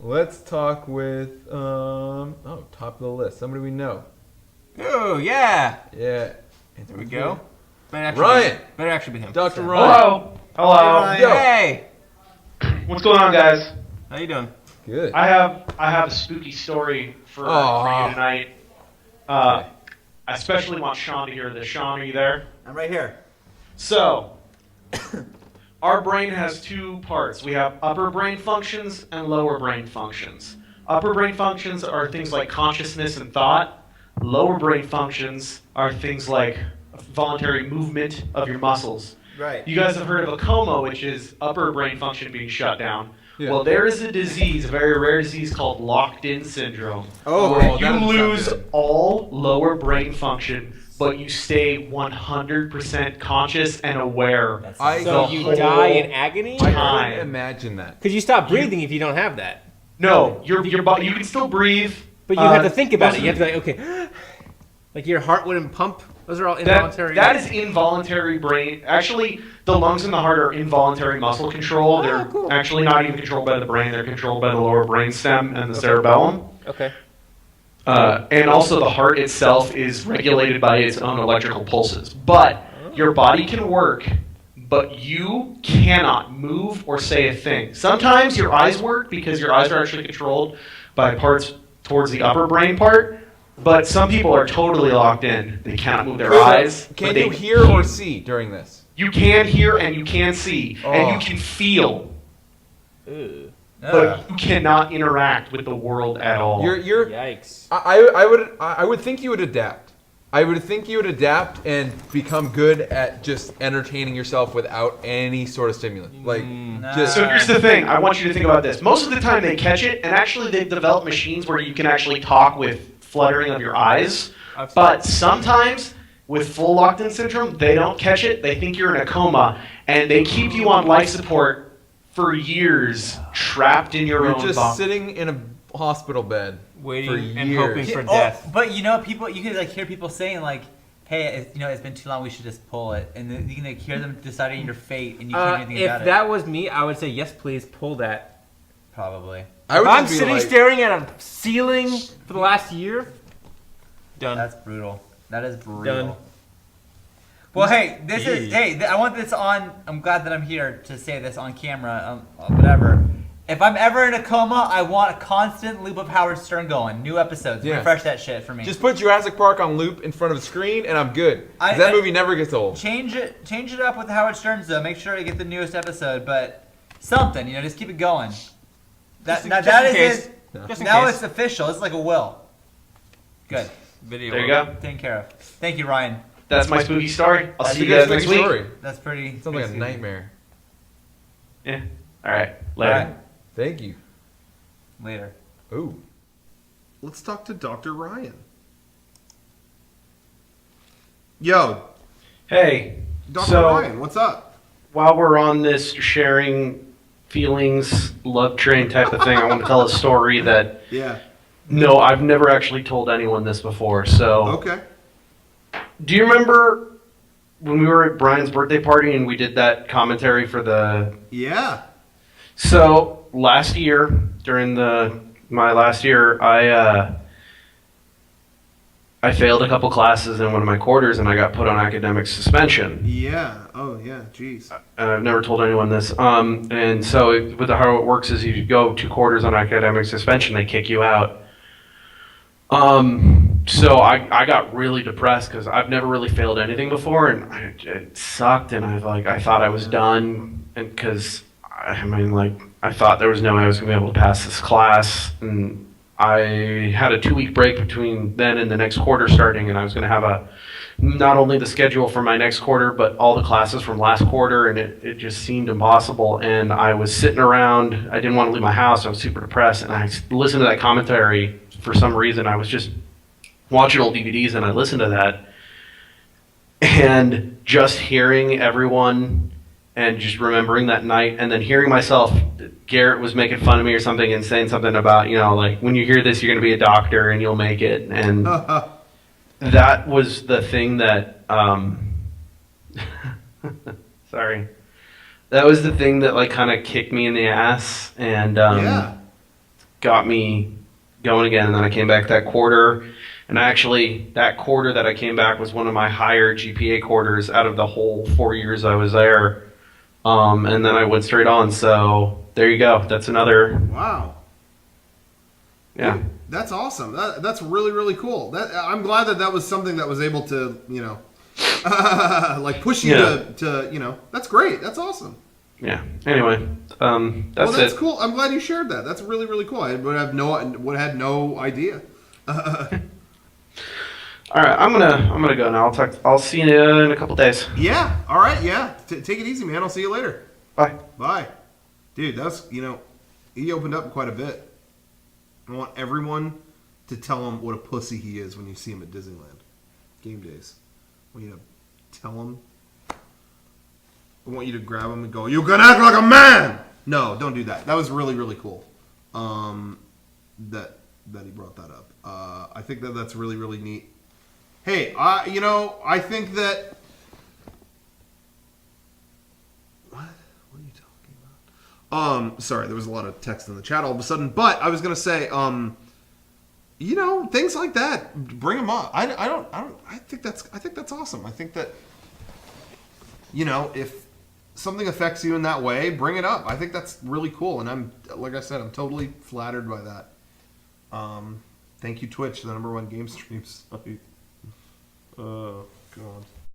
let's talk with top of the list. Somebody we know. Oh yeah. Yeah. There we go. Ryan. Better actually be him. Dr. Ryan. Hello. Hey. What's going on, guys? How you doing? Good. I have a spooky story for you tonight. I especially want Sean to hear this. Sean, are you there? I'm right here. So, our brain has two parts. We have upper brain functions and lower brain functions. Upper brain functions are things like consciousness and thought. Lower brain functions are things like voluntary movement of your muscles. Right. You guys have heard of a coma, which is upper brain function being shut down. Yeah. Well, there is a disease, a very rare disease called locked-in syndrome. Oh, where you that lose sounds good. all lower brain function, but you stay 100% conscious and aware. So you die in agony? I Time. couldn't imagine that. Because you stop breathing if you don't have that. No, your body, you can still breathe. But you have to think about it. You have to be like, okay, like your heart wouldn't pump. Those are all involuntary. That is involuntary brain. Actually, the lungs and the heart are involuntary muscle control. They're cool. actually not even controlled by the brain. They're controlled by the lower brainstem and the cerebellum. Okay. And also the heart itself is regulated by its own electrical pulses. But your body can work, but you cannot move or say a thing. Sometimes your eyes work because your eyes are actually controlled by parts towards the upper brain part. But some people are totally locked in. They cannot move their eyes. Can you hear or see during this? You can hear and you can see. And you can feel. But you cannot interact with the world at all. You're Yikes. I would think you would adapt. I would think you would adapt and become good at just entertaining yourself without any sort of stimulant. So here's the thing. I want you to think about this. Most of the time they catch it, and actually they've developed machines where you can actually talk with fluttering of your eyes. But sometimes with full locked-in syndrome, they don't catch it. They think you're in a coma, and they keep you on life support for years, trapped in your own You're just body. sitting in a hospital bed Waiting for and years. hoping for death. But you know, people, you can like hear people saying like, "Hey, it's been too long. We should just pull it," and then you can like hear them deciding your fate, and you can't do anything If about it. that was me, I would say, yes, please, pull that. Probably. I would If I'm just be sitting like, staring at a ceiling for the last year, done. That's brutal. That is brutal. Done. Well, hey, this is I want this on. I'm glad that I'm here to say this on camera. Whatever. If I'm ever in a coma, I want a constant loop of Howard Stern going. New episodes. Yeah. Refresh that shit for me. just put Jurassic Park on loop in front of a screen, and I'm good. 'Cause that movie never gets old. Change it up with Howard Stern's though. Make sure you get the newest episode, but something, just keep it going. Just in That case. is it. Just in Now case. it's official. It's like a will. Good. Video. There you go. Taken care of. Thank you, Ryan. That's my spooky story. I'll That's see a you good guys next spooky week. story. That's pretty. Sounds like a pretty nightmare. Yeah. All right. Later. All right. Thank you. Later. Ooh. Let's talk to Dr. Ryan. Yo, Hey. Dr. So- Ryan, what's up? While we're on this sharing feelings, love train type of thing, I want to tell a story that, Yeah. no, I've never actually told anyone this before. So, Okay. do you remember when we were at Brian's birthday party and we did that commentary for the... Yeah. So, last year, during my last year, I failed a couple classes in one of my quarters and I got put on academic suspension. Yeah. Oh, yeah. Jeez. And I've never told anyone this. And so how it works is you go 2 quarters on academic suspension, they kick you out. So I got really depressed because I've never really failed anything before, and it sucked. And I thought I was done, and because I thought there was no way I was gonna be able to pass this class, and I had a 2-week break between then and the next quarter starting, and I was gonna have not only the schedule for my next quarter, but all the classes from last quarter, and it just seemed impossible. And I was sitting around, I didn't want to leave my house, I was super depressed, and I listened to that commentary for some reason. I was just watching old DVDs and I listened to that. And just hearing everyone and just remembering that night, and then hearing myself, Garrett was making fun of me or something and saying something about, when you hear this, you're going to be a doctor and you'll make it. And that was the thing that, sorry. That was the thing that kind of kicked me in the ass and Yeah. got me going again. And then I came back that quarter. And actually, that quarter that I came back was one of my higher GPA quarters out of the whole 4 years I was there. And then I went straight on. So there you go. That's another. Wow. Yeah. Dude, that's awesome. That's really, really cool. I'm glad that was something that was able to, like push you to, that's great. That's awesome. Yeah. Anyway, that's that's it. cool. I'm glad you shared that. That's really, really cool. I would have had no idea. All right, I'm gonna go now. I'll see you in a couple days. Yeah. All right. Yeah. Take it easy, man. I'll see you later. Bye. Bye. Dude, that's, he opened up quite a bit. I want everyone to tell him what a pussy he is when you see him at Disneyland. Game days. I want you to tell him. I want you to grab him and go, "You can act like a man!" No, don't do that. That was really, really cool. That he brought that up. I think that's really, really neat. Hey, I think that... What are you talking about? Sorry, there was a lot of text in the chat all of a sudden, but I was gonna say, things like that, bring them up. I think that's awesome. I think that, if something affects you in that way, bring it up. I think that's really cool, and like I said, I'm totally flattered by that. Thank you, Twitch, the #1 game stream site. Oh God.